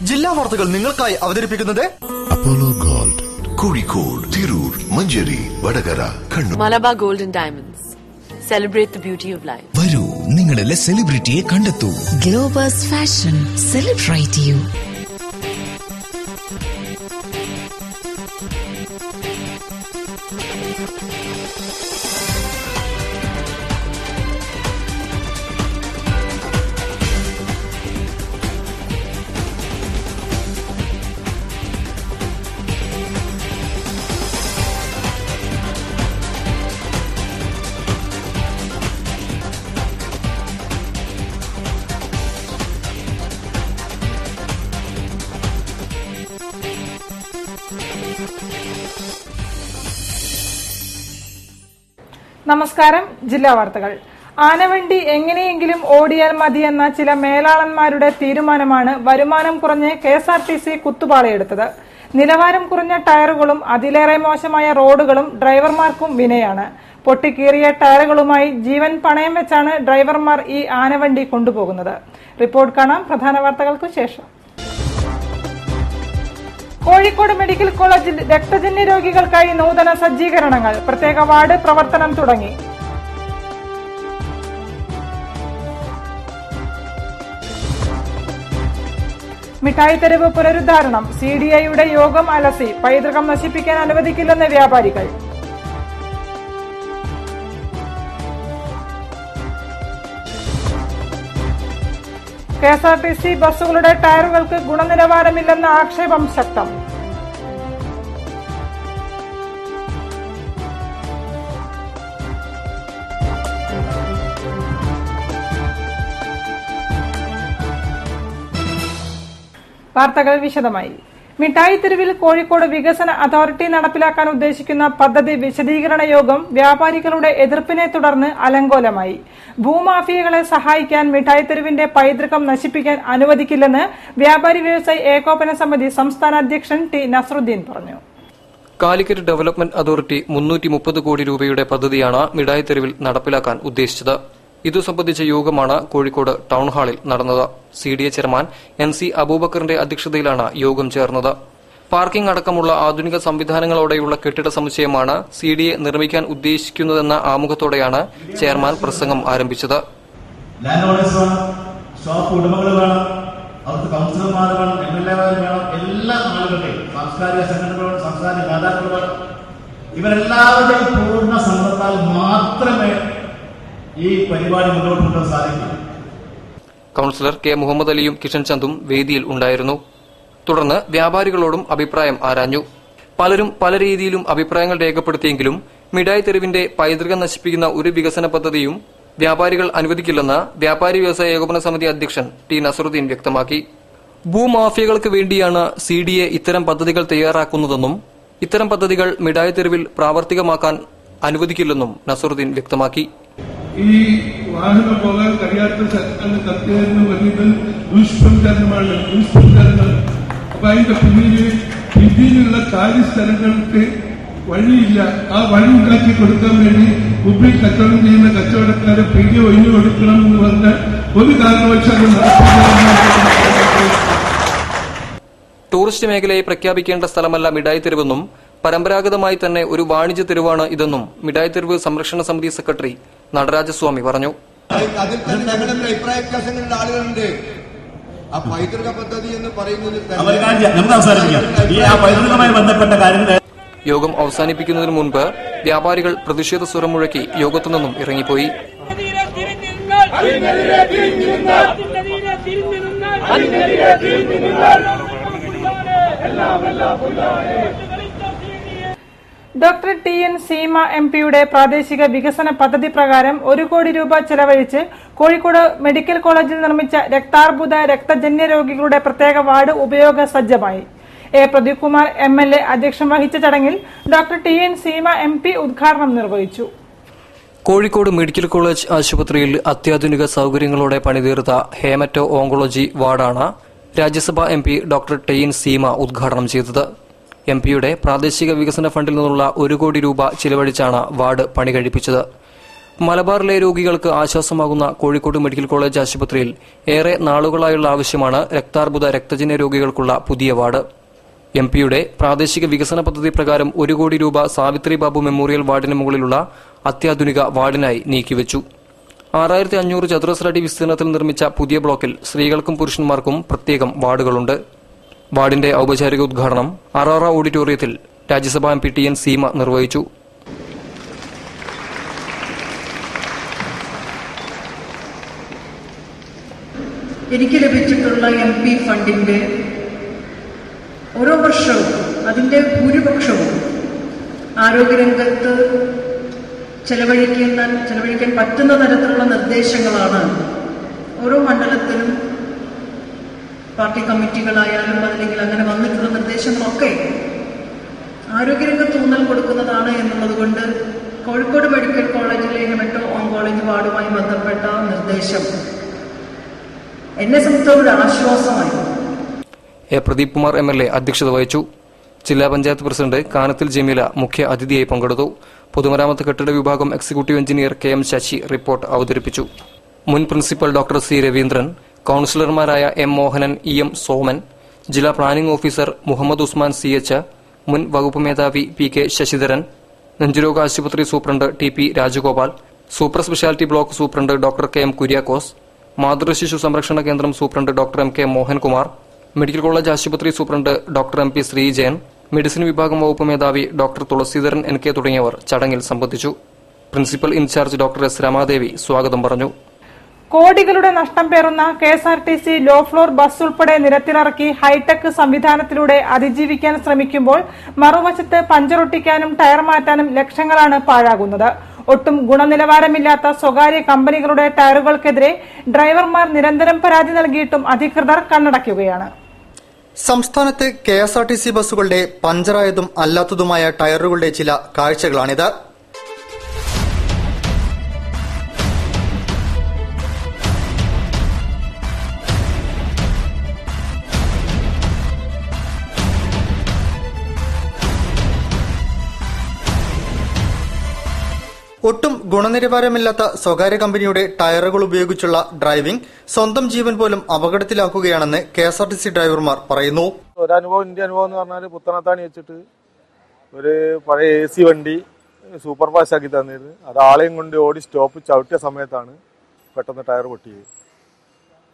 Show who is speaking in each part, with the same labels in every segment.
Speaker 1: ജില്ലാ വാർത്തകൾ നിങ്ങൾക്കായി അവതരിപ്പിക്കുന്നത്
Speaker 2: Apollo gold, Kozhikode, Tirur, Manjeri, Vadakara, Kannur.
Speaker 3: Malabar golden diamonds. Celebrate the beauty of life.
Speaker 4: വരൂ, നിങ്ങളുടെ സെലിബ്രിറ്റിയെ കണ്ടെത്തൂ.
Speaker 5: Globus fashion celebrate you.
Speaker 6: നമസ്കാരം. ജില്ലാ വാർത്തകൾ. ആനവണ്ടി എങ്ങനെയെങ്കിലും ഓടിയാൽ മതിയെന്ന ചില മേലാളന്മാരുടെ തീരുമാനമാണ് വരുമാനം കുറഞ്ഞ് KSRTC കുത്തുപാളയെടുത്തത്. നിലവാരം കുറഞ്ഞ ടയറുകളും അതിലേറെ മോശമായ റോഡുകളും ഡ്രൈവർമാർക്കും വിനയാണ്. പൊട്ടിക്കീറിയ ടയറുകളുമായി ജീവൻ പണയം വെച്ചാണ് ഡ്രൈവർമാർ ഈ ആനവണ്ടി കൊണ്ടുപോകുന്നത്. റിപ്പോർട്ട് കാണാം പ്രധാന വാർത്തകൾക്കു ശേഷം. കോഴിക്കോട് മെഡിക്കൽ കോളേജിൽ രക്തജന്യ രോഗികൾക്കായി നൂതന സജ്ജീകരണങ്ങൾ. പ്രത്യേക വാർഡ് പ്രവർത്തനം തുടങ്ങി. മിഠായി തെരുവ് പുനരുദ്ധാരണം. CDIയുടെ യോഗം അലസി. പൈതൃകം നശിപ്പിക്കാൻ അനുവദിക്കില്ലെന്ന് വ്യാപാരികൾ. KSRTC ബസ്സുകളുടെ ടയറുകൾക്ക് ഗുണനിലവാരമില്ലെന്ന ആക്ഷേപം ശക്തം. വാർത്തകൾ വിശദമായി. മിഠായി തെരുവിൽ കോഴിക്കോട് വികസന അതോറിറ്റി നടപ്പിലാക്കാൻ ഉദ്ദേശിക്കുന്ന പദ്ധതി വിശദീകരണ യോഗം വ്യാപാരികളുടെ എതിർപ്പിനെ തുടർന്ന് അലങ്കോലമായി. ഭൂമാഫിയകളെ സഹായിക്കാൻ മിഠായി തെരുവിന്റെ പൈതൃകം നശിപ്പിക്കാൻ അനുവദിക്കില്ലെന്ന് വ്യാപാരി വ്യവസായി ഏകോപന സമിതി സംസ്ഥാന അധ്യക്ഷൻ T നസറുദ്ദീൻ പറഞ്ഞു.
Speaker 7: കാലിക്കറ്റ് ഡെവലപ്മെന്റ് അതോറിറ്റി 330 കോടി രൂപയുടെ പദ്ധതിയാണ് മിഠായി തെരുവിൽ നടപ്പിലാക്കാൻ ഉദ്ദേശിച്ചത്. ഇതു സംബന്ധിച്ച യോഗമാണ് കോഴിക്കോട് ടൌൺ ഹാളിൽ നടന്നത്. CDA ചെയർമാൻ MC അബൂബക്കറിന്റെ അധ്യക്ഷതയിലാണ് യോഗം ചേർന്നത്. പാർക്കിംഗ് അടക്കമുള്ള ആധുനിക സംവിധാനങ്ങളോടെയുള്ള കെട്ടിട സമുച്ചയമാണ് CDA നിർമ്മിക്കാൻ ഉദ്ദേശിക്കുന്നതെന്ന ആമുഖത്തോടെയാണ് ചെയർമാൻ പ്രസംഗം ആരംഭിച്ചത്.
Speaker 8: ഷോപ്പ് ഉടമകൾ വേണം, അവർക്ക് കൗൺസിലർമാർ വേണം, MLA-മാർ വേണം, എല്ലാ ആളുകളുടെയും സാംസ്കാരിക സംഘടനകളും സാംസ്കാരിക നേതാക്കൾ വേണം. ഇവരെല്ലാവരുടെയും പൂർണ്ണ സമ്മതത്താൽ മാത്രമേ ഈ പരിപാടി മുന്നോട്ട് കൊണ്ടുപോകാൻ സാധിക്കും.
Speaker 7: കൌൺസിലർ K മുഹമ്മദ് അലിയും കിഷൻ ചന്ദും വേദിയിൽ ഉണ്ടായിരുന്നു. തുടർന്ന് വ്യാപാരികളോടും അഭിപ്രായം ആരാഞ്ഞു. പലരും പല രീതിയിലും അഭിപ്രായങ്ങൾ രേഖപ്പെടുത്തിയെങ്കിലും മിഠായി തെരുവിന്റെ പൈതൃകം നശിപ്പിക്കുന്ന ഒരു വികസന പദ്ധതിയും വ്യാപാരികൾ അനുവദിക്കില്ലെന്ന് വ്യാപാരി വ്യവസായ ഏകോപന സമിതി അധ്യക്ഷൻ T നസറുദ്ദീൻ വ്യക്തമാക്കി. ഭൂമാഫിയകൾക്ക് വേണ്ടിയാണ് CDA ഇത്തരം പദ്ധതികൾ തയ്യാറാക്കുന്നതെന്നും ഇത്തരം പദ്ധതികൾ മിഠായി തെരുവിൽ പ്രാവർത്തികമാക്കാൻ അനുവദിക്കില്ലെന്നും നസറുദ്ദീൻ വ്യക്തമാക്കി.
Speaker 9: ഈ വാഹനം പോകാൻ കഴിയാത്ത കത്തിയായിരുന്നു വലിയ ദുഷ്പ്രചാരണമാണ്. അപ്പൊ അതിന്റെ പിന്നിലുള്ള കാര്യസ്ഥലങ്ങൾക്ക് വഴിയില്ല. ആ വഴി ഉണ്ടാക്കി കൊടുക്കാൻ വേണ്ടി മുമ്പിൽ കച്ചവടം ചെയ്യുന്ന കച്ചവടക്കാരെ പിഴ ഒഴിഞ്ഞു കൊടുക്കണം എന്ന് പറഞ്ഞ ഒരു കാരണവശാലും
Speaker 7: ടൂറിസ്റ്റ് മേഖലയെ പ്രഖ്യാപിക്കേണ്ട സ്ഥലമല്ല മിഠായി തെരുവെന്നും പരമ്പരാഗതമായി തന്നെ ഒരു വാണിജ്യ തെരുവാണ് ഇതെന്നും മിഠായി തെരുവ് സംരക്ഷണ സമിതി സെക്രട്ടറി നടരാജസ്വാമി പറഞ്ഞു.
Speaker 10: അതിൽ തന്നെ ഞങ്ങളുടെ അഭിപ്രായ വ്യത്യാസങ്ങളുടെ ആളുകളുണ്ട്. ആ പൈതൃക പദ്ധതി എന്ന് പറയുന്നത്
Speaker 7: യോഗം അവസാനിപ്പിക്കുന്നതിന് മുൻപ് വ്യാപാരികൾ പ്രതിഷേധ സ്വരം മുഴക്കി യോഗത്തു നിന്നും ഇറങ്ങിപ്പോയി.
Speaker 6: ഡോക്ടർ TN സീമ MP-യുടെ പ്രാദേശിക വികസന പദ്ധതി പ്രകാരം 1 കോടി രൂപ ചെലവഴിച്ച് കോഴിക്കോട് മെഡിക്കൽ കോളേജിൽ നിർമ്മിച്ച രക്താർബുദ രക്തജന്യ രോഗികളുടെ പ്രത്യേക വാർഡ് ഉപയോഗ സജ്ജമായി. A. പ്രദീപ് കുമാർ MLA അധ്യക്ഷം വഹിച്ച ചടങ്ങിൽ ഡോക്ടർ TN സീമ MP ഉദ്ഘാടനം നിർവഹിച്ചു.
Speaker 7: കോഴിക്കോട് മെഡിക്കൽ കോളേജ് ആശുപത്രിയിൽ അത്യാധുനിക സൌകര്യങ്ങളോടെ പണിതീർത്ത ഹേമറ്റോ ഓങ്കോളജി വാർഡാണ് രാജ്യസഭാ MP ഡോക്ടർ TN സീമ ഉദ്ഘാടനം ചെയ്തത്. MPയുടെ പ്രാദേശിക വികസന ഫണ്ടിൽ നിന്നുള്ള 1 കോടി രൂപ ചിലവഴിച്ചാണ് വാർഡ് പണി കഴിപ്പിച്ചത്. മലബാറിലെ രോഗികൾക്ക് ആശ്വാസമാകുന്ന കോഴിക്കോട് മെഡിക്കൽ കോളേജ് ആശുപത്രിയിൽ ഏറെ നാളുകളായുള്ള ആവശ്യമാണ് രക്താർബുദ രക്തജന്യ രോഗികൾക്കുള്ള പുതിയ വാർഡ്. എംപിയുടെ പ്രാദേശിക വികസന പദ്ധതി പ്രകാരം 1 കോടി രൂപ സാവിത്രി ബാബു മെമ്മോറിയൽ വാർഡിന് മുകളിലുള്ള അത്യാധുനിക വാർഡിനായി നീക്കിവച്ചു. 6500 ചതുരശ്ര അടി വിസ്തീർണത്തിൽ നിർമ്മിച്ച പുതിയ ബ്ലോക്കിൽ സ്ത്രീകൾക്കും പുരുഷന്മാർക്കും പ്രത്യേകം വാർഡുകളുണ്ട്. വാർഡിന്റെ ഔപചാരിക ഉദ്ഘാടനം അറാറ ഓഡിറ്റോറിയത്തിൽ രാജ്യസഭാ എംപി ടി എൻ സീമ നിർവഹിച്ചു.
Speaker 11: എനിക്ക് ലഭിച്ചിട്ടുള്ള MP ഫണ്ടിന്റെ ഓരോ വർഷവും അതിന്റെ ഭൂരിപക്ഷവും ആരോഗ്യരംഗത്ത് ചെലവഴിക്കാൻ പറ്റുന്ന തരത്തിലുള്ള നിർദ്ദേശങ്ങളാണ് ഓരോ മണ്ഡലത്തിലും പാർട്ടി കമ്മിറ്റികളായാലും അല്ലെങ്കിൽ അങ്ങനെ വന്നിട്ടുള്ള നിർദ്ദേശങ്ങളൊക്കെ ആരോഗ്യരംഗത്ത് ഊന്നൽ കൊടുക്കുന്നതാണ് എന്നുള്ളത് കൊണ്ട് കോഴിക്കോട് മെഡിക്കൽ കോളേജിലെ ഹെമറ്റോ ഓങ്കോളജി വാർഡുമായി ബന്ധപ്പെട്ട നിർദ്ദേശം എന്നെ സംബന്ധിച്ചൊരു ആശ്വാസമായി.
Speaker 7: എ പ്രദീപ് കുമാർ MLA അധ്യക്ഷത വഹിച്ചു. ജില്ലാ പഞ്ചായത്ത് പ്രസിഡന്റ് കാനത്തിൽ ജമീല മുഖ്യ അതിഥിയായി പങ്കെടുത്തു. പൊതുമരാമത്ത് കെട്ടിട വിഭാഗം executive engineer KM Sasi report അവതരിപ്പിച്ചു. മുൻ പ്രിൻസിപ്പൽ ഡോക്ടർ C രവീന്ദ്രൻ, കൌൺസിലർമാരായ M മോഹനൻ, EM സോമൻ, ജില്ലാ planning officer Muhammad Usman CH, മുൻ വകുപ്പ് മേധാവി PK ശശിധരൻ, നെഞ്ചുരോഗ ആശുപത്രി superintendent TP Rajagopal, super speciality block superintendent doctor KM Kuriakose, മാതൃശിശു സംരക്ഷണ കേന്ദ്രം superintendent doctor MK Mohankumar, medical college ആശുപത്രി superintendent doctor MP Sreejayan, medicine വിഭാഗം വകുപ്പ് മേധാവി ഡോക്ടർ തുളസീധരൻ NK തുടങ്ങിയവർ ചടങ്ങിൽ സംബന്ധിച്ചു. Principal in charge doctor S Ramadevi സ്വാഗതം പറഞ്ഞു.
Speaker 6: കോടികളുടെ നഷ്ടം പേറുന്ന KSRTC ലോ ഫ്ലോർ ബസ് ഉൾപ്പെടെ നിരത്തിലിറക്കി ഹൈടെക് സംവിധാനത്തിലൂടെ അതിജീവിക്കാൻ ശ്രമിക്കുമ്പോൾ മറുവശത്ത് പഞ്ചറൊട്ടിക്കാനും ടയർ മാറ്റാനും ലക്ഷങ്ങളാണ് പാഴാകുന്നത്. ഒട്ടും ഗുണനിലവാരമില്ലാത്ത സ്വകാര്യ കമ്പനികളുടെ ടയറുകൾക്കെതിരെ ഡ്രൈവർമാർ നിരന്തരം പരാതി നൽകിയിട്ടും അധികൃതർ കണ്ണടയ്ക്കുകയാണ്.
Speaker 1: സംസ്ഥാനത്ത് KSRTC ബസ്സുകളുടെ പഞ്ചറായതും അല്ലാത്തതുമായ ടയറുകളുടെ ചില കാഴ്ചകളാണിത്. ഒട്ടും ഗുണനിലവാരമില്ലാത്ത സ്വകാര്യ കമ്പനിയുടെ ടയറുകൾ ഉപയോഗിച്ചുള്ള ഡ്രൈവിംഗ് സ്വന്തം ജീവൻ പോലും അപകടത്തിലാക്കുകയാണെന്ന് KSRTC ഡ്രൈവർമാർ പറയുന്നു.
Speaker 12: എന്റെ അനുഭവം എന്ന് പറഞ്ഞാൽ പുത്തനത്താണി വെച്ചിട്ട് ഒരു പഴയ AC വണ്ടി സൂപ്പർ ഫാസ്റ്റ് ആക്കി തന്നിരുന്നു. അത് ആളെയും കൊണ്ട് ഓടി സ്റ്റോപ്പ് ചവിട്ടിയ സമയത്താണ് പെട്ടെന്ന് ടയർ പൊട്ടിയത്.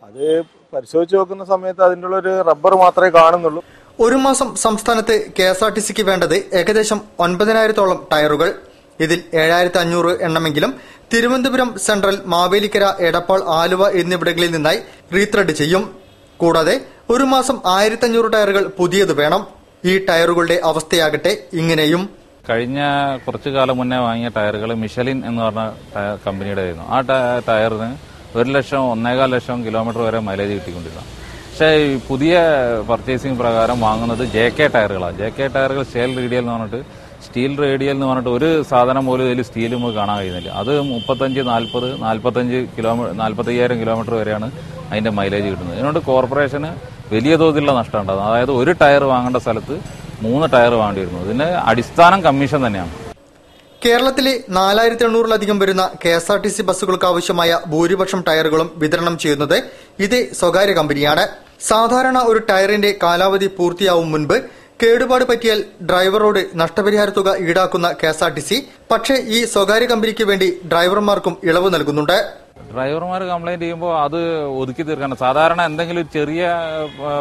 Speaker 12: അത് പരിശോധിച്ച് നോക്കുന്ന സമയത്ത് അതിൻ്റെ ഉള്ള ഒരു റബ്ബർ മാത്രമേ കാണുന്നുള്ളൂ.
Speaker 1: ഒരു മാസം സംസ്ഥാനത്ത് KSRTCക്ക് വേണ്ടത് ഏകദേശം 9,000-ഓളം ടയറുകൾ. ഇതിൽ 7,500 എണ്ണമെങ്കിലും തിരുവനന്തപുരം സെൻട്രൽ, മാവേലിക്കര, എടപ്പാൾ, ആലുവ എന്നിവിടങ്ങളിൽ നിന്നായി റീത്രെഡ് ചെയ്യും. കൂടാതെ ഒരു മാസം 1,500 ടയറുകൾ പുതിയത് വേണം. ഈ ടയറുകളുടെ അവസ്ഥയാകട്ടെ ഇങ്ങനെയും.
Speaker 13: കഴിഞ്ഞ കുറച്ചു കാലം മുന്നേ വാങ്ങിയ ടയറുകൾ മിഷലിൻ എന്ന് പറഞ്ഞ കമ്പനിയുടെ ആയിരുന്നു. ആ ടയറിന് 1,00,000-1,15 ലക്ഷം കിലോമീറ്റർ വരെ മൈലേജ് കിട്ടിക്കൊണ്ടിരുന്നു. പക്ഷേ പുതിയ പർച്ചേസിംഗ് പ്രകാരം വാങ്ങുന്നത് JK ടയറുകളാണ്. JK ടയറുകൾ സ്റ്റീൽ റേഡിയൽ എന്ന് പറഞ്ഞിട്ട് ഒരു സാധനം പോലും ഇതിൽ സ്റ്റീൽ നമുക്ക് കാണാൻ കഴിയുന്നില്ല. അത് 45,000 കിലോമീറ്റർ വരെയാണ് അതിന്റെ മൈലേജ് കിട്ടുന്നത്. ഇതിനോട് കോർപ്പറേഷന് വലിയ തോതിലുള്ള നഷ്ടം ഉണ്ടാകുന്നത്. അതായത് ഒരു ടയർ വാങ്ങേണ്ട സ്ഥലത്ത് 3 ടയർ വാങ്ങേണ്ടി വരുന്നു. ഇതിന് അടിസ്ഥാനം കമ്മീഷൻ തന്നെയാണ്.
Speaker 1: കേരളത്തിലെ 4,800-ലധികം വരുന്ന KSRTC ബസ്സുകൾക്ക് ആവശ്യമായ ഭൂരിപക്ഷം ടയറുകളും വിതരണം ചെയ്യുന്നത് ഇതേ സ്വകാര്യ കമ്പനിയാണ്. സാധാരണ ഒരു ടയറിന്റെ കാലാവധി പൂർത്തിയാവും മുൻപ് കേടുപാട് പറ്റിയാൽ ഡ്രൈവറോട് നഷ്ടപരിഹാര തുക ഈടാക്കുന്ന KSRTC പക്ഷേ ഈ സ്വകാര്യ കമ്പനിക്ക് വേണ്ടി ഡ്രൈവർമാർക്കും ഇളവ് നൽകുന്നുണ്ട്.
Speaker 13: ഡ്രൈവർമാർ കംപ്ലൈന്റ് ചെയ്യുമ്പോൾ അത് ഒതുക്കി തീർക്കണം. സാധാരണ എന്തെങ്കിലും ചെറിയ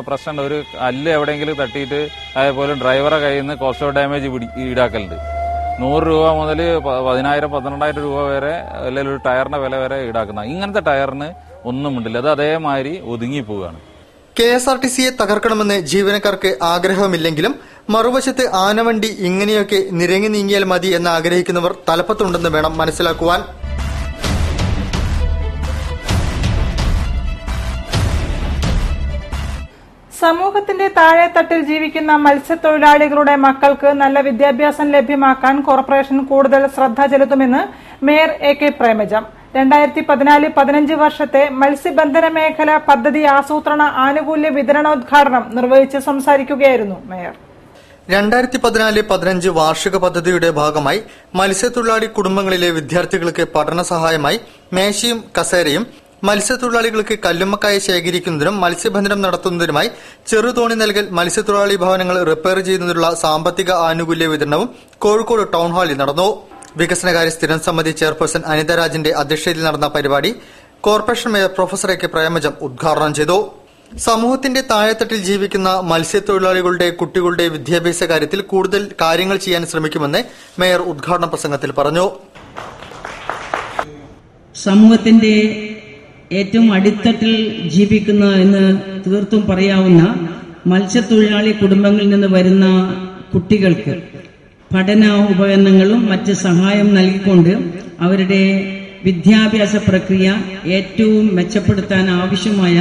Speaker 13: പ്രശ്നം, ഒരു കല്ല് എവിടെയെങ്കിലും തട്ടിയിട്ട് അതേപോലെ ഡ്രൈവറെ കയ്യിൽ നിന്ന് കോസ്റ്റ് ഓഫ് ഡാമേജ് ഈടാക്കലുണ്ട്. 100 രൂപ മുതൽ 10,000-12,000 രൂപ വരെ, അല്ലെങ്കിൽ ഒരു ടയറിന്റെ വില വരെ ഈടാക്കുന്ന ഇങ്ങനത്തെ ടയറിന് ഒന്നും ഉണ്ടില്ല. അത് അതേമാതിരി ഒതുങ്ങിപ്പോവുകയാണ്.
Speaker 1: KSRTCയെ തകർക്കണമെന്ന് ജീവനക്കാർക്ക് ആഗ്രഹമില്ലെങ്കിലും മറുവശത്ത് ആനവണ്ടി ഇങ്ങനെയൊക്കെ നിരങ്ങി നീങ്ങിയാൽ മതി എന്ന് ആഗ്രഹിക്കുന്നവർ തലപ്പത്തുണ്ടെന്ന് വേണം മനസ്സിലാക്കുവാൻ.
Speaker 6: സമൂഹത്തിന്റെ താഴെത്തട്ടിൽ ജീവിക്കുന്ന മത്സ്യത്തൊഴിലാളികളുടെ മക്കൾക്ക് നല്ല വിദ്യാഭ്യാസം ലഭ്യമാക്കാൻ കോർപ്പറേഷൻ കൂടുതൽ ശ്രദ്ധ ചെലുത്തുമെന്ന് മേയർ AK പ്രേമജം 2014-15 വർഷത്തെ മത്സ്യബന്ധന മേഖല പദ്ധതി ആസൂത്രണ ആനുകൂല്യ വിതരണോദ്ഘാടനം നിർവഹിച്ച് സംസാരിക്കുകയായിരുന്നു മേയർ.
Speaker 1: 2014-15 വാർഷിക പദ്ധതിയുടെ ഭാഗമായി മത്സ്യത്തൊഴിലാളി കുടുംബങ്ങളിലെ വിദ്യാർത്ഥികൾക്ക് പഠന സഹായമായി മേശയും കസേരയും, മത്സ്യത്തൊഴിലാളികൾക്ക് കല്ലുമ്മക്കായ ശേഖരിക്കുന്നതിനും മത്സ്യബന്ധനം നടത്തുന്നതിനുമായി ചെറുതോണി നൽകൽ, മത്സ്യത്തൊഴിലാളി ഭവനങ്ങൾ റിപ്പയർ ചെയ്യുന്നതിനുള്ള സാമ്പത്തിക ആനുകൂല്യ വിതരണവും കോഴിക്കോട് ടൗൺ ഹാളിൽ നടന്നു. വികസനകാര്യ സ്ഥിരം സമിതി ചെയർപേഴ്സൺ അനിത രാജിന്റെ അധ്യക്ഷതയിൽ നടന്ന പരിപാടി corporation mayor professor A K Premajam ഉദ്ഘാടനം ചെയ്തു. സമൂഹത്തിന്റെ താഴെത്തട്ടിൽ ജീവിക്കുന്ന മത്സ്യത്തൊഴിലാളികളുടെ കുട്ടികളുടെ വിദ്യാഭ്യാസ കാര്യത്തിൽ കൂടുതൽ കാര്യങ്ങൾ ചെയ്യാൻ ശ്രമിക്കുമെന്ന് മേയർ ഉദ്ഘാടന പ്രസംഗത്തിൽ പറഞ്ഞു.
Speaker 14: സമൂഹത്തിന്റെ ഏറ്റവും അടിത്തട്ടിൽ ജീവിക്കുന്ന എന്ന് തീർത്തും പറയാവുന്ന മത്സ്യത്തൊഴിലാളി കുടുംബങ്ങളിൽ നിന്ന് വരുന്ന കുട്ടികൾക്ക് പഠന ഉപകരണങ്ങളും മറ്റ് സഹായം നൽകിക്കൊണ്ട് അവരുടെ വിദ്യാഭ്യാസ പ്രക്രിയ ഏറ്റവും മെച്ചപ്പെടുത്താൻ ആവശ്യമായ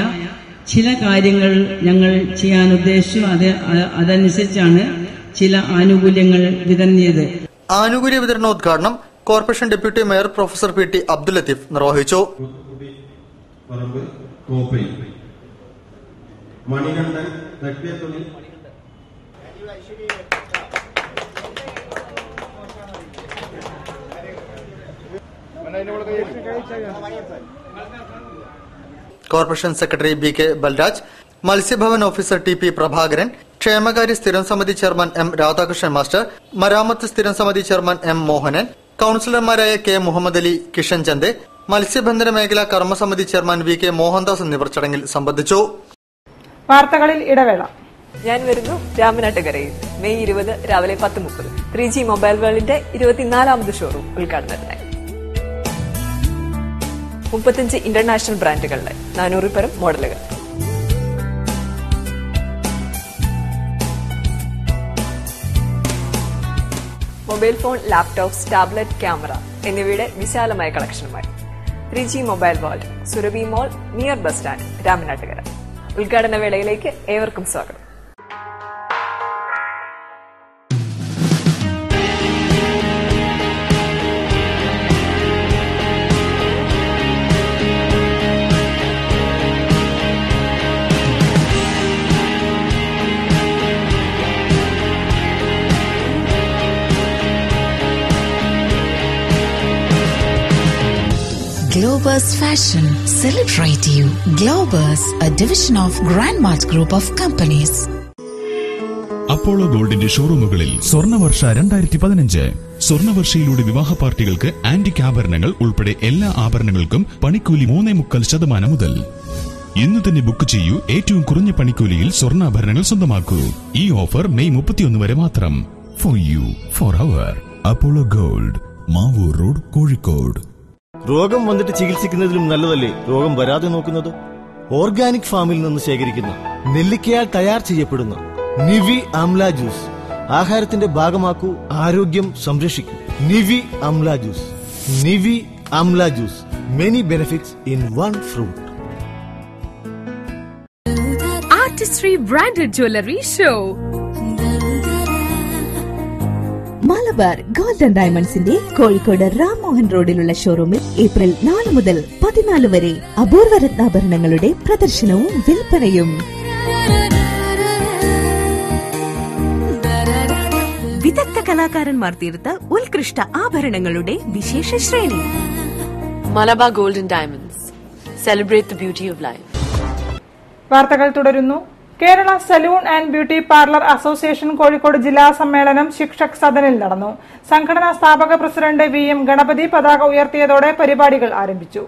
Speaker 14: ചില കാര്യങ്ങൾ ഞങ്ങൾ ചെയ്യാൻ ഉദ്ദേശിച്ചു. അതനുസരിച്ചാണ് ചില ആനുകൂല്യങ്ങൾ വിതരണം ചെയ്തത്.
Speaker 1: ആനുകൂല്യ വിതരണോദ്ഘാടനം corporation deputy mayor professor P T Abdul Latheef നിർവഹിച്ചു.
Speaker 15: Manikandan, Thekkethuni,
Speaker 1: corporation secretary B K Balraj, മത്സ്യഭവൻ ഓഫീസർ ടി പി പ്രഭാകരൻ, ക്ഷേമകാര്യ സ്ഥിരം സമിതി ചെയർമാൻ എം രാധാകൃഷ്ണൻ മാസ്റ്റർ, മരാമത്ത് സ്ഥിരം സമിതി ചെയർമാൻ എം മോഹനൻ, കൌൺസിലർമാരായ കെ മുഹമ്മദ് അലി, കിഷൻ ചന്ദ്, മത്സ്യബന്ധന മേഖലാ കർമ്മസമിതി ചെയർമാൻ വി കെ മോഹൻദാസ് എന്നിവർ ചടങ്ങിൽ സംബന്ധിച്ചു.
Speaker 6: വാർത്തകളിൽ ഇടവേള.
Speaker 3: ഞാൻ വരുന്നു രാമനാട്ടുകരയിൽ മെയ് 20 രാവിലെ 10:30 3G മൊബൈൽ വേൾഡിന്റെ 24ാമത് ഷോറൂം ഉദ്ഘാടനത്തിനായി. 35 ഇന്റർനാഷണൽ ബ്രാൻഡുകളുടെ 400 പരം മോഡലുകൾ. Mobile phone, laptops, tablet, camera എന്നിവയുടെ വിശാലമായ കളക്ഷനുമായി 3G മൊബൈൽ വേൾഡ്, സുരഭി മോൾ, നിയർ ബസ് സ്റ്റാൻഡ്, രാമനാട്ടുകര. ഉദ്ഘാടന വേളയിലേക്ക് ഏവർക്കും സ്വാഗതം.
Speaker 5: Globus Fashion, celebrate you. Globus, a division of Grandmart Group of Companies.
Speaker 4: Apollo ഗോൾഡിന്റെ ഷോറൂമുകളിൽ സ്വർണ്ണവർഷ 2015. സ്വർണ്ണവർഷയിലൂടെ വിവാഹ പാർട്ടികൾക്ക് ആന്റിക് ആഭരണങ്ങൾ ഉൾപ്പെടെ എല്ലാ ആഭരണങ്ങൾക്കും പണിക്കൂലി 3.25% മുതൽ. ഇന്ന് തന്നെ ബുക്ക് ചെയ്യൂ. ഏറ്റവും കുറഞ്ഞ പണിക്കൂലിയിൽ സ്വർണ്ണാഭരണങ്ങൾ സ്വന്തമാക്കൂ. ഈ ഓഫർ മെയ് 31 വരെ മാത്രം. For you, for our. Apollo gold, Mavoor road, Kozhikode.
Speaker 16: രോഗം വന്നിട്ട് ചികിത്സിക്കുന്നതിലും നല്ലതല്ലേ രോഗം വരാതെ നോക്കുന്നത്? ഓർഗാനിക് ഫാമിൽ നിന്ന് ശേഖരിക്കുന്ന നെല്ലിക്കയാൽ തയ്യാർ ചെയ്യപ്പെടുന്ന നിവി ആംല ജ്യൂസ് ആഹാരത്തിന്റെ ഭാഗമാക്കൂ, ആരോഗ്യം സംരക്ഷിക്കൂ. Nivi amla juice. Nivi amla juice, many benefits in one fruit.
Speaker 17: Artistry branded jewellery show.
Speaker 18: Malabar gold and ഡയമണ്ട്സിന്റെ കോഴിക്കോട് രാംമോഹൻ റോഡിലുള്ള ഷോറൂമിൽ ഏപ്രിൽ 4 മുതൽ 14 വരെ അപൂർവ രത്നാഭരണങ്ങളുടെ പ്രദർശനവും വിൽപ്പനയും.
Speaker 17: വിദഗ്ധ കലാകാരന്മാർ തീർത്ത ഉത്കൃഷ്ട ആഭരണങ്ങളുടെ വിശേഷ ശ്രേണി.
Speaker 3: Malabar gold and diamonds, celebrate the beauty of life.
Speaker 6: വാർത്തകൾ തുടരുന്നു. Kerala salon and beauty parlour association Kozhikode ജില്ലാ സമ്മേളനം ശിക്ഷക് സദനിൽ നടന്നു. സംഘടനാ സ്ഥാപക പ്രസിഡന്റ് VM ഗണപതി പതാക ഉയർത്തിയതോടെ പരിപാടികൾ ആരംഭിച്ചു.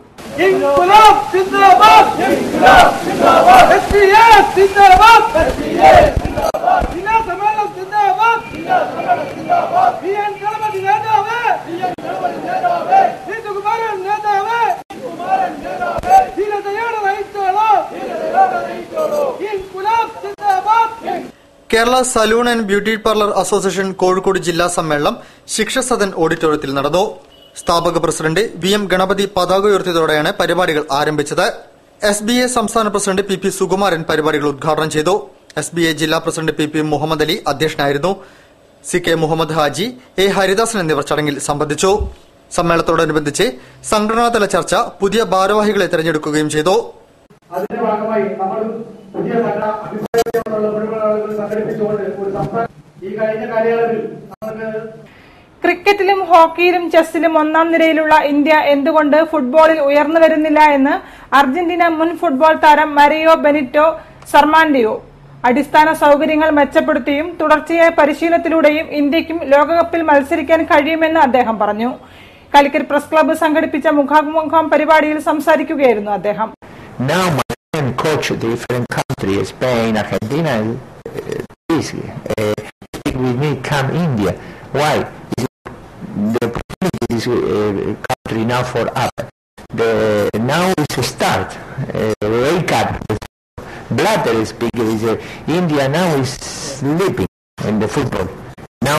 Speaker 1: Kerala salon and beauty parlour association Kozhikode ജില്ലാ സമ്മേളനം ശിക്ഷക് സദൻ ഓഡിറ്റോറിയത്തിൽ നടന്നു. സ്ഥാപക പ്രസിഡന്റ് VM ഗണപതി പതാക ഉയർത്തിയതോടെയാണ് പരിപാടികൾ ആരംഭിച്ചത്. SBA സംസ്ഥാന പ്രസിഡന്റ് PP സുകുമാരൻ പരിപാടികൾ ഉദ്ഘാടനം ചെയ്തു. SBA ജില്ലാ പ്രസിഡന്റ് PP മുഹമ്മദ് അലി അധ്യക്ഷനായിരുന്നു. CK മുഹമ്മദ് ഹാജി, A ഹരിദാസൻ എന്നിവർ ചടങ്ങിൽ സംബന്ധിച്ചു. സമ്മേളനത്തോടനുബന്ധിച്ച് സംഘടനാതല ചർച്ച, പുതിയ ഭാരവാഹികളെ തെരഞ്ഞെടുക്കുകയും ചെയ്തു.
Speaker 19: അതിന്റെ ഭാഗമായി നമ്മൾ പുതിയ സംഘടന അഭിപ്രായമുള്ള മുഴുവൻ ആളുകൾ സംഘടിപ്പിച്ചുകൊണ്ട് ഒരു സംസ്ഥാന ഈ
Speaker 6: ഹോക്കിയിലും ചെസ്സിലും ഒന്നാം നിരയിലുള്ള ഇന്ത്യ എന്തുകൊണ്ട് ഫുട്ബോളിൽ ഉയർന്നു വരുന്നില്ല എന്ന് അർജന്റീന മുൻ ഫുട്ബോൾ താരം മരിയോ ബെനിറ്റോ സർമാൻഡിയോ. അടിസ്ഥാന സൗകര്യങ്ങൾ മെച്ചപ്പെടുത്തിയും തുടർച്ചയായ പരിശീലനത്തിലൂടെയും ഇന്ത്യക്കും ലോകകപ്പിൽ മത്സരിക്കാൻ കഴിയുമെന്ന് അദ്ദേഹം പറഞ്ഞു. കാലിക്കറ്റ് പ്രസ് ക്ലബ്ബ് സംഘടിപ്പിച്ച മുഖാമുഖം പരിപാടിയിൽ സംസാരിക്കുകയായിരുന്നു അദ്ദേഹം.
Speaker 19: Now my friend coach different countries, Spain, Argentina, please speak with me, come India. Why? The opportunity is country now for us. Now is a start. Wake up. Blatter speaker is India now is sleeping in the football. Now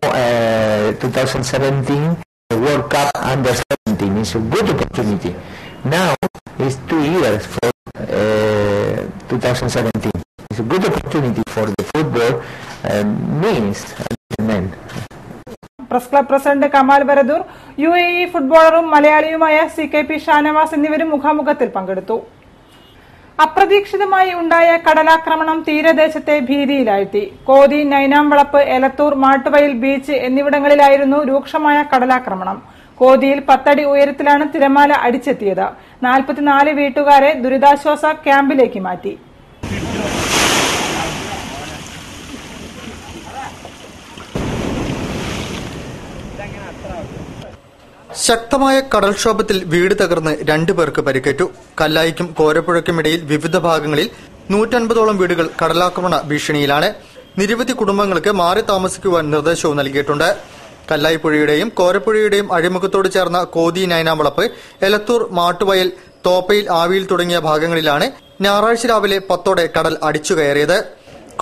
Speaker 19: 2017 the World Cup under 17 is a good opportunity. Now is 2 years for 2017. It's a good opportunity for the football means men.
Speaker 6: Press club president Kamal Baradur, UAE ഫുട്ബോളറും മലയാളിയുമായ CKP Shanavas എന്നിവരും മുഖാമുഖത്തിൽ പങ്കെടുത്തു. അപ്രതീക്ഷിതമായി ഉണ്ടായ കടലാക്രമണം തീരദേശത്തെ ഭീതിയിലാഴ്ത്തി. കോതി, നൈനാംവളപ്പ്, എലത്തൂർ, മാട്ടുവയൽ ബീച്ച് എന്നിവിടങ്ങളിലായിരുന്നു രൂക്ഷമായ കടലാക്രമണം. കോതിയിൽ 10 അടി ഉയരത്തിലാണ് തിരമാല അടിച്ചെത്തിയത്. 44 വീട്ടുകാരെ ദുരിതാശ്വാസ ക്യാമ്പിലേക്ക് മാറ്റി.
Speaker 1: ശക്തമായ കടൽക്ഷോഭത്തിൽ വീട് തകർന്ന് 2 പേർക്ക് പരിക്കേറ്റു. കല്ലായിക്കും കോരപ്പുഴയ്ക്കുമിടയിൽ വിവിധ ഭാഗങ്ങളിൽ 150ഓളം വീടുകൾ കടലാക്രമണ ഭീഷണിയിലാണ്. നിരവധി കുടുംബങ്ങൾക്ക് മാറി താമസിക്കുവാൻ നിർദ്ദേശവും നൽകിയിട്ടുണ്ട്. കല്ലായി പുഴയുടെയും കോരപ്പുഴയുടെയും അഴിമുഖത്തോട് ചേർന്ന കോതി, നൈനാംവളപ്പ്, എലത്തൂർ, മാട്ടുവയൽ, തോപ്പയിൽ, ആവിയിൽ തുടങ്ങിയ ഭാഗങ്ങളിലാണ് ഞായറാഴ്ച രാവിലെ 10ഓടെ കടൽ അടിച്ചുകയറിയത്.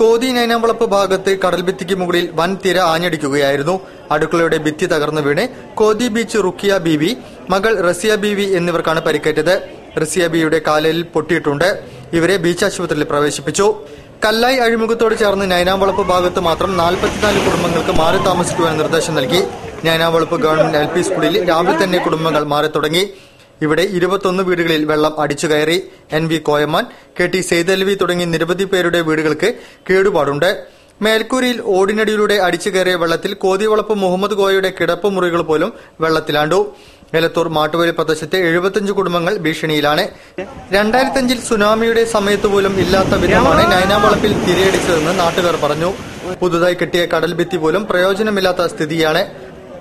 Speaker 1: കോതി, നൈനാംവളപ്പ് ഭാഗത്ത് കടൽഭിത്തിക്ക് മുകളിൽ വൻ തിര ആഞ്ഞടിക്കുകയായിരുന്നു. അടുക്കളയുടെ ഭിത്തി തകർന്നു വീണ് കോതി ബീച്ച് റുക്കിയ ബീവി, മകൾ റസിയ ബീവി എന്നിവർക്കാണ് പരിക്കേറ്റത്. റസിയ ബീവിയുടെ കാലിൽ പൊട്ടിയിട്ടുണ്ട്. ഇവരെ ബീച്ച് ആശുപത്രിയിൽ പ്രവേശിപ്പിച്ചു. കല്ലായി അഴിമുഖത്തോട് ചേർന്ന് നൈനാംവളപ്പ് ഭാഗത്ത് മാത്രം 44 കുടുംബങ്ങൾക്ക് മാറി താമസിക്കുവാൻ നിർദ്ദേശം നൽകി. നൈനാംവളപ്പ് ഗവൺമെന്റ് LP സ്കൂളിൽ രാവിലെ തന്നെ കുടുംബങ്ങൾ മാറി തുടങ്ങി. ഇവിടെ 21 വീടുകളിൽ വെള്ളം അടിച്ചുകയറി. NV കോയമാൻ, KT സെയ്തൽവി തുടങ്ങി നിരവധി പേരുടെ വീടുകൾക്ക് കേടുപാടുണ്ട്. മേൽക്കൂരിയിൽ ഓടിനടിയിലൂടെ അടിച്ചുകയറിയ വെള്ളത്തിൽ കോതിവളപ്പ് മുഹമ്മദ് കോയയുടെ കിടപ്പ് മുറികൾ പോലും വെള്ളത്തിലാണ്ടു. എലത്തൂർ, മാട്ടുവയൽ പ്രദേശത്തെ 75 കുടുംബങ്ങൾ ഭീഷണിയിലാണ്. 2005 സുനാമിയുടെ സമയത്ത് പോലും ഇല്ലാത്ത വിധമാണ് നൈനാംവളപ്പിൽ തിരയടിച്ചതെന്ന് നാട്ടുകാർ പറഞ്ഞു. പുതുതായി കെട്ടിയ കടൽഭിത്തി പോലും പ്രയോജനമില്ലാത്ത സ്ഥിതിയാണ്.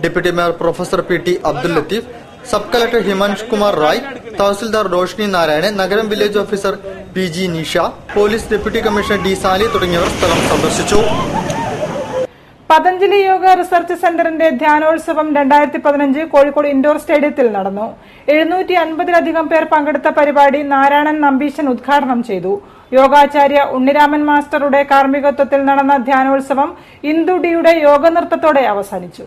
Speaker 1: Deputy mayor professor PT Abdul Latheef, sub collector Himansh Kumar Rai, tahsildar Roshni Narayanan, Nagaram village officer PG Nisha, police deputy commissioner D Sali തുടങ്ങിയവർ സ്ഥലം സന്ദർശിച്ചു.
Speaker 6: പതഞ്ജലി യോഗ റിസർച്ച് സെന്ററിന്റെ ധ്യാനോത്സവം 2015 കോഴിക്കോട് ഇൻഡോർ സ്റ്റേഡിയത്തിൽ നടന്നു. 750-ലധികം പേർ പങ്കെടുത്ത പരിപാടി നാരായണൻ നമ്പീശൻ ഉദ്ഘാടനം ചെയ്തു. യോഗാചാര്യ ഉണ്ണിരാമൻ മാസ്റ്ററുടെ കാർമ്മികത്വത്തിൽ നടന്ന ധ്യാനോത്സവം ഇന്ദുഡിയുടെ യോഗനൃത്തത്തോടെ അവസാനിച്ചു.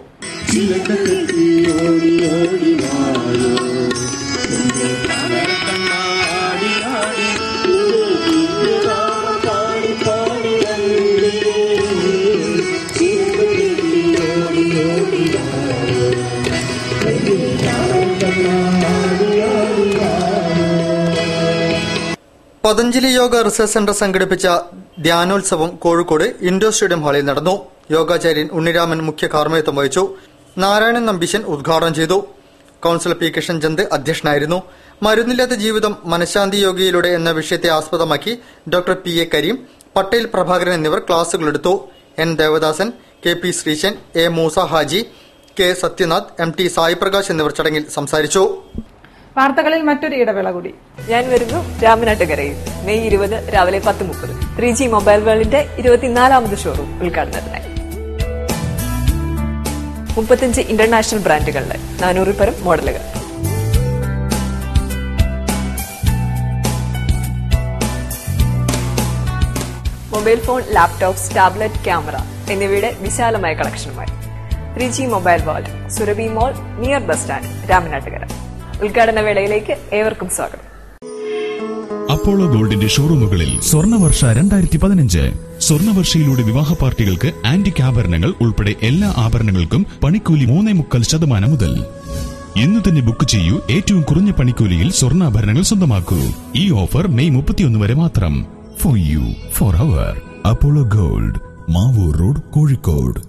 Speaker 1: പതഞ്ജലി യോഗ റിസർച്ച് സെന്റർ സംഘടിപ്പിച്ച ധ്യാനോത്സവം കോഴിക്കോട് ഇൻഡോർ സ്റ്റേഡിയം ഹാളിൽ നടന്നു. യോഗാചാര്യൻ ഉണ്ണിരാമൻ മുഖ്യ കാർമ്മികത്വം വഹിച്ചു. നാരായണൻ നമ്പീശൻ ഉദ്ഘാടനം ചെയ്തു. കൌൺസിലർ P കൃഷ്ണൻചന്ദ് അധ്യക്ഷനായിരുന്നു. മരുന്നില്ലാത്ത ജീവിതം മനഃശാന്തി യോഗയിലൂടെ എന്ന വിഷയത്തെ ആസ്പദമാക്കി ഡോക്ടർ PA കരീം, പട്ടേൽ പ്രഭാകരൻ എന്നിവർ ക്ലാസുകളെടുത്തു. N Devadasan, KP Sreesan, A Musa Haji, K Sathyanath, MT Sai Prakash എന്നിവർ ചടങ്ങിൽ സംസാരിച്ചു.
Speaker 6: വാർത്തകളിൽ മറ്റൊരു ഇടവേള കൂടി.
Speaker 3: ഞാൻ വരുന്നു രാമനാട്ടുകരയിൽ മെയ് 20 രാവിലെ 10:30 3G മൊബൈൽ വേൾഡിന്റെ 24ാമത് ഷോറൂം ഉദ്ഘാടനത്തിനായി. 35 ഇന്റർനാഷണൽ ബ്രാൻഡുകളുടെ 400 പരം മോഡലുകൾ. Mobile phone, laptops, tablet, camera എന്നിവയുടെ വിശാലമായ കളക്ഷനുമായി 3G മൊബൈൽ വേൾഡ്, സുരഭി മോൾ, നിയർ ബസ് സ്റ്റാൻഡ്, രാമനാട്ടുകര. ഉദ്ഘാടന വേളയിലേക്ക് ഏവർക്കും സ്വാഗതം.
Speaker 4: അപ്പോളോ ഗോൾഡിന്റെ ഷോറൂമുകളിൽ സ്വർണ്ണവർഷ 2015. സ്വർണ്ണവർഷയിലൂടെ വിവാഹ പാർട്ടികൾക്ക് ആന്റിക് ആഭരണങ്ങൾ ഉൾപ്പെടെ എല്ലാ ആഭരണങ്ങൾക്കും പണിക്കൂലി 3.25% മുതൽ. ഇന്ന് തന്നെ ബുക്ക് ചെയ്യൂ. ഏറ്റവും കുറഞ്ഞ പണിക്കൂലിയിൽ സ്വർണ്ണാഭരണങ്ങൾ സ്വന്തമാക്കൂ. ഈ ഓഫർ മെയ് 31 വരെ മാത്രം. For you, for our. Apollo gold, Mavoor road, Kozhikode.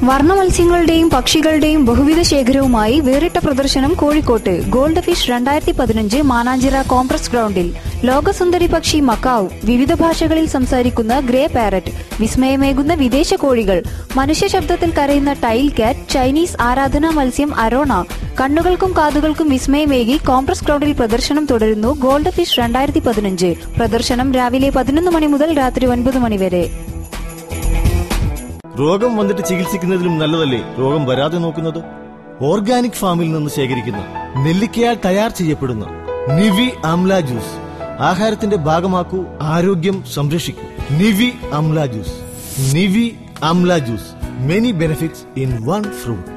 Speaker 20: വർണ്ണമത്സ്യങ്ങളുടെയും പക്ഷികളുടെയും ബഹുവിധ ശേഖരവുമായി വേറിട്ട പ്രദർശനം കോഴിക്കോട്ട് ഗോൾഡ് ഫിഷ് 2015 മാനാഞ്ചിറ കോംപ്ലക്സ് ഗ്രൗണ്ടിൽ. ലോകസുന്ദരി പക്ഷി മക്കാവ്, വിവിധ ഭാഷകളിൽ സംസാരിക്കുന്ന ഗ്രേ പാരറ്റ്, വിസ്മയമേകുന്ന വിദേശ കോഴികൾ, മനുഷ്യ ശബ്ദത്തിൽ കരയുന്ന ടൈൽ കാറ്റ്, ചൈനീസ് ആരാധനാ മത്സ്യം അരോണ, കണ്ണുകൾക്കും കാതുകൾക്കും വിസ്മയമേകി കോംപ്ലക്സ് ഗ്രൗണ്ടിൽ പ്രദർശനം തുടരുന്നു. ഗോൾഡ് ഫിഷ് 2015 പ്രദർശനം രാവിലെ 11 മണി മുതൽ രാത്രി 9 മണി വരെ.
Speaker 16: രോഗം വന്നിട്ട് ചികിത്സിക്കുന്നതിലും നല്ലതല്ലേ രോഗം വരാതെ നോക്കുന്നത്? ഓർഗാനിക് ഫാമിൽ നിന്ന് ശേഖരിക്കുന്ന നെല്ലിക്കയാൽ തയ്യാർ ചെയ്യപ്പെടുന്ന നിവി ആംല ജ്യൂസ് ആഹാരത്തിന്റെ ഭാഗമാക്കൂ, ആരോഗ്യം സംരക്ഷിക്കൂ. Nivi amla juice. Nivi amla juice, many benefits in one fruit.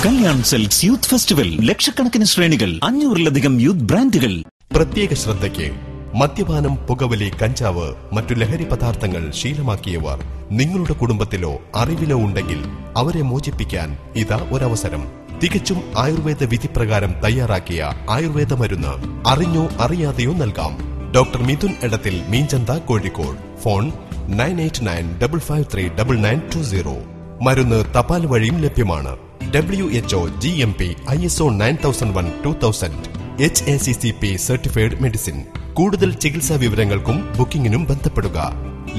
Speaker 21: Kalyan silks youth festival. ലക്ഷക്കണക്കിന് ശ്രേണികൾ, 500-ലധികം യൂത്ത് ബ്രാൻഡുകൾ.
Speaker 22: പ്രത്യേക ശ്രദ്ധയ്ക്ക് മദ്യപാനം, പുകവലി, കഞ്ചാവ്, മറ്റു ലഹരി പദാർത്ഥങ്ങൾ ശീലമാക്കിയവർ നിങ്ങളുടെ കുടുംബത്തിലോ അറിവിലോ ഉണ്ടെങ്കിൽ അവരെ മോചിപ്പിക്കാൻ ഇതാ ഒരവസരം. തികച്ചും ആയുർവേദ വിധിപ്രകാരം തയ്യാറാക്കിയ ആയുർവേദ മരുന്ന് അറിഞ്ഞോ അറിയാതെയോ നൽകാം. ഡോക്ടർ മിഥുൻ എടത്തിൽ, മീഞ്ചന്ത, കോഴിക്കോട്. ഫോൺ 9895539920. മരുന്ന് തപാൽ വഴിയും ലഭ്യമാണ്. WHO GMP ISO 9001:2000 HACCP certified medicine. കൂടുതൽ ചികിത്സാ വിവരങ്ങൾക്കും ബുക്കിംഗിനും ബന്ധപ്പെടുക.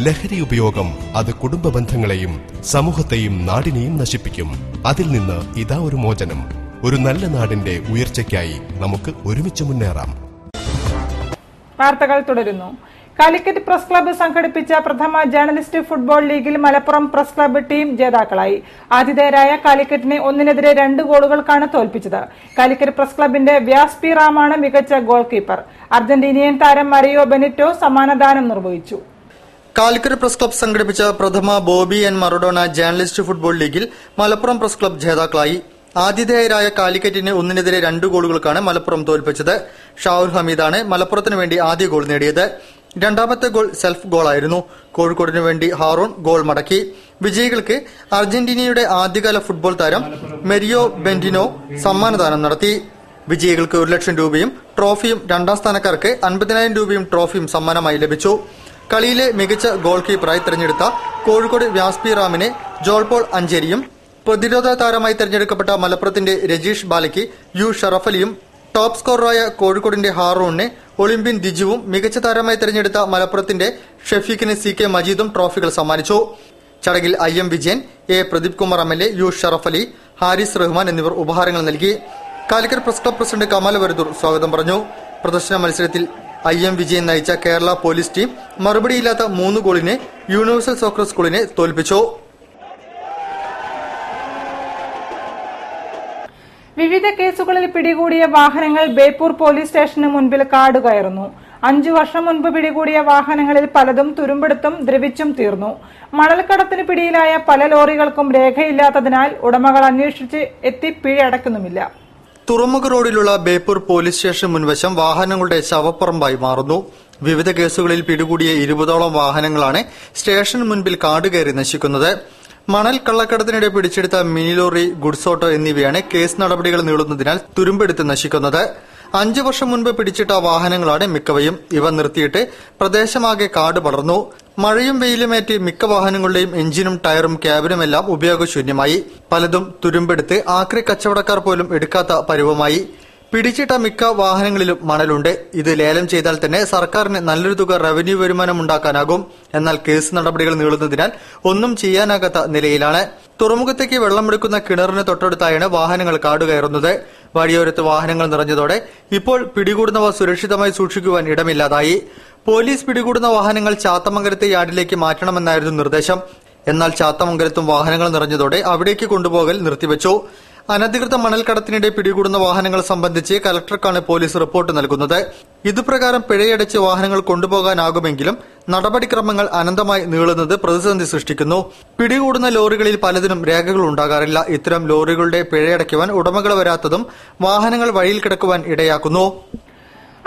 Speaker 22: ലഹരി ഉപയോഗം അത് കുടുംബ ബന്ധങ്ങളെയും സമൂഹത്തെയും നാടിനെയും നശിപ്പിക്കും. അതിൽ നിന്ന് ഇതാ ഒരു മോചനം. ഒരു നല്ല നാടിന്റെ ഉയർച്ചയ്ക്കായി നമുക്ക് ഒരുമിച്ച് മുന്നേറാം.
Speaker 6: വാർത്തകൾ തുടരുന്നു. കാലിക്കറ്റ് പ്രസ് ക്ലബ്ബ് സംഘടിപ്പിച്ച പ്രഥമ ജേർണലിസ്റ്റ് ഫുട്ബോൾ ലീഗിൽ മലപ്പുറം പ്രസ് ക്ലബ്ബ് ടീം ജേതാക്കളായി. ആതിഥേയരായ കാലിക്കറ്റിനെ 1-2 ഗോളുകൾക്കാണ് തോൽപ്പിച്ചത്. കാലിക്കറ്റ് പ്രസ് ക്ലബ്ബിന്റെ വ്യാസ് പി റാമാണ് മികച്ച ഗോൾ കീപ്പർ. അർജന്റീനിയൻ താരം മരിയോ ബെനിറ്റോ സമ്മാനദാനം നിർവഹിച്ചു.
Speaker 1: കാലിക്കറ്റ് പ്രസ് ക്ലബ്ബ് സംഘടിപ്പിച്ച പ്രഥമ Bobby and Maradona journalist football ലീഗിൽ മലപ്പുറം പ്രസ് ക്ലബ്ബ് ജേതാക്കളായി. ആതിഥേയരായ കാലിക്കറ്റിനെ 1-2 ഗോളുകൾക്കാണ് മലപ്പുറം തോൽപ്പിച്ചത്. ഷാവുൽ ഹമീദാണ് മലപ്പുറത്തിന് വേണ്ടി ആദ്യ ഗോൾ നേടിയത്. രണ്ടാമത്തെ ഗോൾ സെൽഫ് ഗോളായിരുന്നു. കോഴിക്കോടിനു വേണ്ടി ഹാറൂൺ ഗോൾ മടക്കി. വിജയികൾക്ക് അർജന്റീനയുടെ ആദ്യകാല ഫുട്ബോൾ താരം മെരിയോ ബെന്റിനോ സമ്മാനദാനം നടത്തി. വിജയികൾക്ക് 1 ലക്ഷം രൂപയും ട്രോഫിയും, രണ്ടാം സ്ഥാനക്കാർക്ക് 50,000 രൂപയും ട്രോഫിയും സമ്മാനമായി ലഭിച്ചു. കളിയിലെ മികച്ച ഗോൾ കീപ്പറായി തെരഞ്ഞെടുത്ത കോഴിക്കോട് വ്യാസ് പി റാമിനെ ജോൾപോൾ അഞ്ചേരിയും, പ്രതിരോധ താരമായി തെരഞ്ഞെടുക്കപ്പെട്ട മലപ്പുറത്തിന്റെ രജീഷ് ബാലയ്ക്ക് യു ഷറഫലിയും, ടോപ്പ് സ്കോററായ കോഴിക്കോടിന്റെ ഹാറൂണിനെ ഒളിമ്പ്യൻ ദിജുവും, മികച്ച താരമായി തെരഞ്ഞെടുത്ത മലപ്പുറത്തിന്റെ ഷെഫീഖിന് CK മജീദും ട്രോഫികൾ സമ്മാനിച്ചു. ചടങ്ങിൽ IM Vijayan, A Pradeep Kumar MLA, U Sharafali, Haris Rahman എന്നിവർ ഉപഹാരങ്ങൾ നൽകി. Calicut press club president Kamal Varadoor സ്വാഗതം പറഞ്ഞു. പ്രദർശന മത്സരത്തിൽ IM വിജയൻ നയിച്ച കേരള പോലീസ് ടീം മറുപടിയില്ലാത്ത 3 ഗോളിന് യൂണിവേഴ്സൽ സോക്കർ സ്കൂളിനെ തോൽപ്പിച്ചു.
Speaker 6: വിവിധ കേസുകളിൽ പിടികൂടിയ വാഹനങ്ങൾ ബേപ്പൂർ പോലീസ് സ്റ്റേഷന് മുൻപിൽ കാടുകയറുന്നു. 5 വർഷം മുൻപ് പിടികൂടിയ വാഹനങ്ങളിൽ പലതും തുരുമ്പെടുത്തും ദ്രവിച്ചും തീർന്നു. മണൽക്കടത്തിന് പിടിയിലായ പല ലോറികൾക്കും രേഖയില്ലാത്തതിനാൽ ഉടമകൾ അന്വേഷിച്ച് എത്തി പിഴ അടയ്ക്കുന്നുമില്ല.
Speaker 1: തുറമുഖ റോഡിലുള്ള ബേപ്പൂർ പോലീസ് സ്റ്റേഷൻ മുൻവശം വാഹനങ്ങളുടെ ശവപ്പറമ്പായി മാറുന്നു. വിവിധ കേസുകളിൽ പിടികൂടിയ 20ഓളം വാഹനങ്ങളാണ് സ്റ്റേഷൻ മുൻപിൽ കാടുകയറി നശിക്കുന്നത്. മണൽ കള്ളക്കടത്തിനിടെ പിടിച്ചെടുത്ത മിനി ലോറി, ഗുഡ്സ് ഓട്ടോ എന്നിവയാണ് കേസ് നടപടികൾ നീളുന്നതിനാൽ തുരുമ്പെടുത്ത് നശിക്കുന്നത്. 5 വർഷം മുൻപ് പിടിച്ചിട്ട വാഹനങ്ങളാണ് മിക്കവയും. ഇവ നിർത്തിയിട്ട് പ്രദേശമാകെ കാട് പടർന്നു. മഴയും വെയിലുമേറ്റ് മിക്ക വാഹനങ്ങളുടെയും എഞ്ചിനും ടയറും ക്യാബിനുമെല്ലാം ഉപയോഗശൂന്യമായി. പലതും തുരുമ്പെടുത്ത് ആക്രി കച്ചവടക്കാർ പോലും എടുക്കാത്ത പരുവമായി. പിടിച്ചിട്ട മിക്ക വാഹനങ്ങളിലും മണലുണ്ട്. ഇത് ലേലം ചെയ്താൽ തന്നെ സർക്കാരിന് നല്ലൊരു തുക റവന്യൂ വരുമാനം ഉണ്ടാക്കാനാകും. എന്നാൽ കേസ് നടപടികൾ നീളുന്നതിനാൽ ഒന്നും ചെയ്യാനാകാത്ത നിലയിലാണ്. തുറമുഖത്തേക്ക് വെള്ളമെടുക്കുന്ന കിണറിന് തൊട്ടടുത്തായാണ് വാഹനങ്ങൾ കാടുകയറുന്നത്. വഴിയോരത്ത് വാഹനങ്ങൾ നിറഞ്ഞതോടെ ഇപ്പോൾ പിടികൂടുന്നവ സുരക്ഷിതമായി സൂക്ഷിക്കുവാൻ ഇടമില്ലാതായി. പോലീസ് പിടികൂടുന്ന വാഹനങ്ങൾ ചാത്തമംഗലത്തെ യാർഡിലേക്ക് മാറ്റണമെന്നായിരുന്നു നിർദ്ദേശം. എന്നാൽ ചാത്തമംഗലത്തും വാഹനങ്ങൾ നിറഞ്ഞതോടെ അവിടേക്ക് കൊണ്ടുപോകൽ നിർത്തിവെച്ചു. അനധികൃത മണൽക്കടത്തിനിടെ പിടികൂടുന്ന വാഹനങ്ങൾ സംബന്ധിച്ച് കലക്ടർക്കാണ് പോലീസ് റിപ്പോർട്ട് നൽകുന്നത്. ഇതുപ്രകാരം പിഴയടച്ച് വാഹനങ്ങൾ കൊണ്ടുപോകാനാകുമെങ്കിലും നടപടിക്രമങ്ങൾ അനന്തമായി നീളുന്നത് പ്രതിസന്ധി സൃഷ്ടിക്കുന്നു. പിടികൂടുന്ന ലോറികളിൽ പലതിനും രേഖകൾ ഉണ്ടാകാറില്ല. ഇത്തരം ലോറികളുടെ പിഴയടയ്ക്കുവാൻ ഉടമകൾ വരാത്തതും വാഹനങ്ങൾ വഴിയിൽ കിടക്കുവാൻ ഇടയാക്കുന്നു.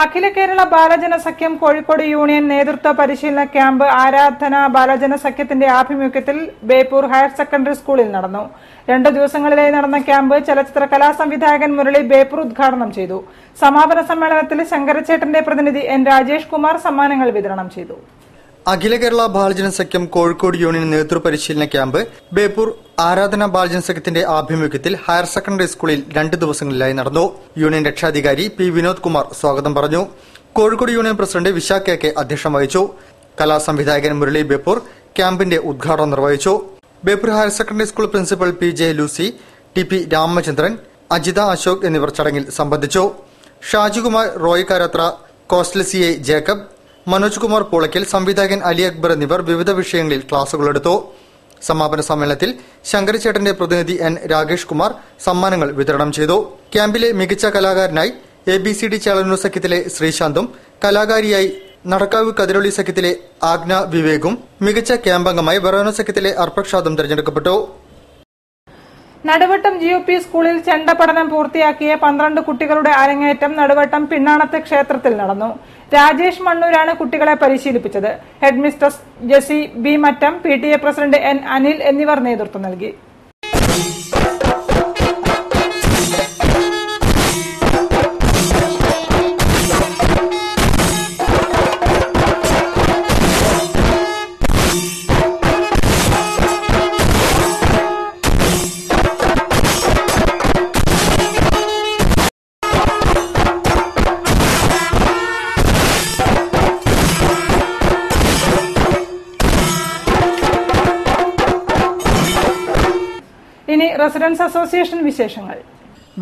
Speaker 6: അഖില കേരള ബാലജന സഖ്യം കോഴിക്കോട് യൂണിയൻ നേതൃത്വ പരിശീലന ക്യാമ്പ് ആരാധന ബാലജന സഖ്യത്തിന്റെ ആഭിമുഖ്യത്തിൽ ബേപ്പൂർ ഹയർ സെക്കൻഡറി സ്കൂളിൽ നടന്നു. 2 ദിവസങ്ങളിലായി നടന്ന ക്യാമ്പ് ചലച്ചിത്ര കലാ സംവിധായകൻ മുരളി ബേപ്പൂർ ഉദ്ഘാടനം ചെയ്തു. സമാപന സമ്മേളനത്തിൽ ശങ്കരച്ചേട്ടന്റെ പ്രതിനിധി എൻ രാജേഷ് കുമാർ സമ്മാനങ്ങൾ വിതരണം ചെയ്തു.
Speaker 1: അഖില കേരള ബാലജന സഖ്യം കോഴിക്കോട് യൂണിയൻ നേതൃ പരിശീലന ക്യാമ്പ് ബേപ്പൂർ ആരാധന ബാലജന സഖ്യത്തിന്റെ ആഭിമുഖ്യത്തിൽ ഹയർ സെക്കൻഡറി സ്കൂളിൽ 2 ദിവസങ്ങളിലായി നടന്നു. യൂണിയൻ രക്ഷാധികാരി പി വിനോദ് കുമാർ സ്വാഗതം പറഞ്ഞു. Kozhikode union president Visakha K അധ്യക്ഷം വഹിച്ചു. കലാസംവിധായകൻ മുരളി ബേപ്പൂർ ക്യാമ്പിന്റെ ഉദ്ഘാടനം നിർവഹിച്ചു. Beypore higher secondary school principal P J Lucy, T P Ramachandran, Ajitha Ashok എന്നിവർ ചടങ്ങിൽ സംബന്ധിച്ചു. Shajikumar, Roy Karathra, coastal CA Jacob, Manoj Kumar Poolakkal, സംവിധായകൻ അലി അക്ബർ എന്നിവർ വിവിധ വിഷയങ്ങളിൽ ക്ലാസുകളെടുത്തു. സമാപന സമ്മേളനത്തിൽ ശങ്കരച്ചേട്ടന്റെ പ്രതിനിധി എൻ രാകേഷ് കുമാർ സമ്മാനങ്ങൾ വിതരണം ചെയ്തു. ക്യാമ്പിലെ മികച്ച കലാകാരനായി ABCD ചേളന്നൂർ സഖ്യത്തിലെ ശ്രീശാന്തും, കലാകാരിയായി നടക്കാവ് കതിരൊളി സഖ്യത്തിലെ ആഗ്ന വിവേകും, മികച്ച ക്യാമ്പംഗമായി വെറോന സഖ്യത്തിലെ അർപ്പക്ഷാദും തെരഞ്ഞെടുക്കപ്പെട്ടു.
Speaker 6: നടുവട്ടം GUP സ്കൂളിൽ ചെണ്ട പഠനം പൂർത്തിയാക്കിയ 12 കുട്ടികളുടെ അരങ്ങേറ്റം നടുവട്ടം പിണ്ണാണത്തെ ക്ഷേത്രത്തിൽ നടന്നു. രാജേഷ് മണ്ണൂരാണ് കുട്ടികളെ പരിശീലിപ്പിച്ചത്. Headmistress Jessy B Mattam, PTA പ്രസിഡന്റ് N അനിൽ എന്നിവർ നേതൃത്വം നൽകി. ഇനി റെസിഡൻസ് അസോസിയേഷൻ വിശേഷങ്ങൾ.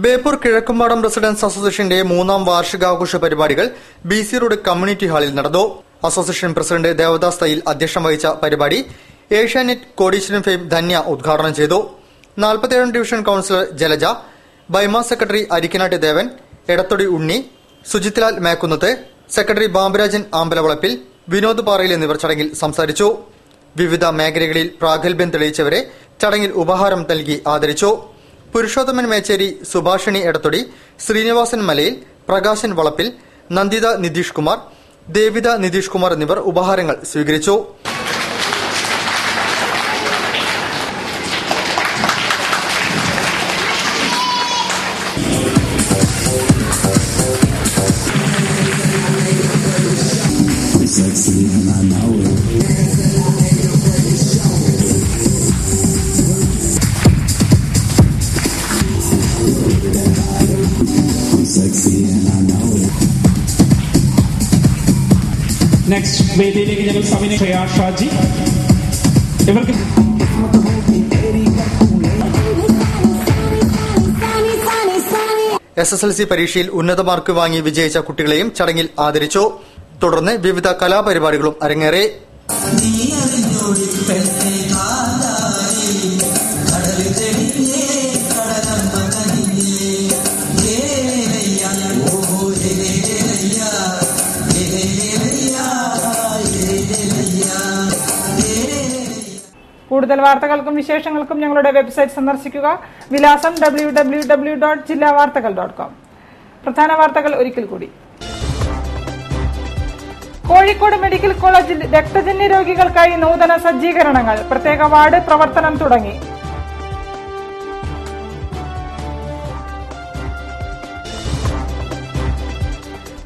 Speaker 1: ബേപ്പൂർ കിഴക്കുംപാടം റെസിഡൻസ് അസോസിയേഷന്റെ 3ാം വാർഷികാഘോഷ പരിപാടികൾ BC റോഡ് കമ്മ്യൂണിറ്റി ഹാളിൽ നടന്നു. അസോസിയേഷൻ പ്രസിഡന്റ് ദേവദാസ് തയ്യിൽ അധ്യക്ഷം വഹിച്ച പരിപാടി ഏഷ്യാനെറ്റ് കോടീശ്വരൻ ഫെയിം ധന്യ ഉദ്ഘാടനം ചെയ്തു. 47 ഡിവിഷൻ കൌൺസിലർ ജലജ, ബൈമ സെക്രട്ടറി അരിക്കനാട്ട് ദേവൻ, എടത്തൊടി ഉണ്ണി, സുജിത്ലാൽ മേക്കുന്നത്ത്, സെക്രട്ടറി ബാബുരാജൻ ആമ്പലവളപ്പിൽ, വിനോദ് പാറയിൽ എന്നിവർ ചടങ്ങിൽ സംസാരിച്ചു. വിവിധ മേഖലകളിൽ പ്രാഗൽഭ്യം തെളിയിച്ചവരെ ചടങ്ങിൽ ഉപഹാരം നൽകി ആദരിച്ചു. പുരുഷോത്തമൻ മേച്ചേരി, സുഭാഷിണി എടത്തൊടി, ശ്രീനിവാസൻ മലയിൽ, പ്രകാശൻ വളപ്പിൽ, നന്ദിത നിതീഷ് കുമാർ, ദേവിത നിതീഷ് കുമാർ എന്നിവർ ഉപഹാരങ്ങൾ സ്വീകരിച്ചു.
Speaker 2: നെക്സ്റ്റ് വേദിയിലേക്ക് ഞങ്ങൾ സമയം ഷാജി ഇവർക്ക്
Speaker 1: SSLC പരീക്ഷയിൽ ഉന്നത മാർക്ക് വാങ്ങി വിജയിച്ച കുട്ടികളെയും ചടങ്ങിൽ ആദരിച്ചു. തുടർന്ന് വിവിധ കലാപരിപാടികളും അരങ്ങേറി.
Speaker 6: കൂടുതൽ വാർത്തകൾക്കും വിശേഷങ്ങൾക്കും ഞങ്ങളുടെ വെബ്സൈറ്റ് സന്ദർശിക്കുക. വിലാസം www.jillavartakal.com. പ്രധാന വാർത്തകൾ ഒരിക്കൽ കൂടി. കോഴിക്കോട് മെഡിക്കൽ കോളേജിൽ രക്തജന്യ രോഗികൾക്കായി നൂതന സജ്ജീകരണങ്ങൾ, പ്രത്യേക വാർഡ് പ്രവർത്തനം തുടങ്ങി.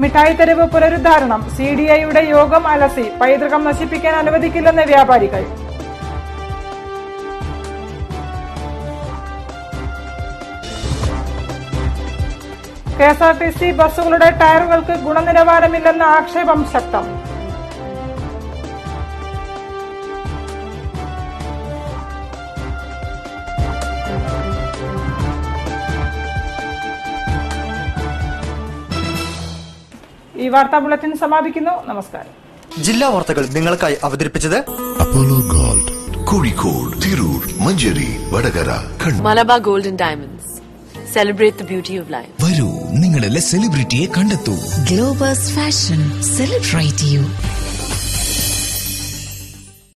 Speaker 6: മിഠായി തെരുവ് പുനരുദ്ധാരണം, CDIയുടെ യോഗം അലസി, പൈതൃകം നശിപ്പിക്കാൻ അനുവദിക്കില്ലെന്ന് വ്യാപാരികൾ. KSRTC ബസ്സുകളുടെ ടയറുകൾക്ക് ഗുണനിലവാരമില്ലെന്ന ആക്ഷേപം ശക്തം. ഈ വാർത്താ ബുള്ളറ്റിൻ സമാപിക്കുന്നു. നമസ്കാരം.
Speaker 1: ജില്ലാ വാർത്തകൾ നിങ്ങൾക്കായി അവതരിപ്പിച്ചത്
Speaker 8: Apollo gold, Kozhikode, Tirur, Manjeri, Vadakara,
Speaker 3: Malabar golden diamonds,
Speaker 8: celebrate the beauty of life.
Speaker 9: വരൂ, നിങ്ങളുടെ സെലിബ്രിറ്റിയെ കണ്ടെത്തൂ.
Speaker 5: Globus fashion celebrate U.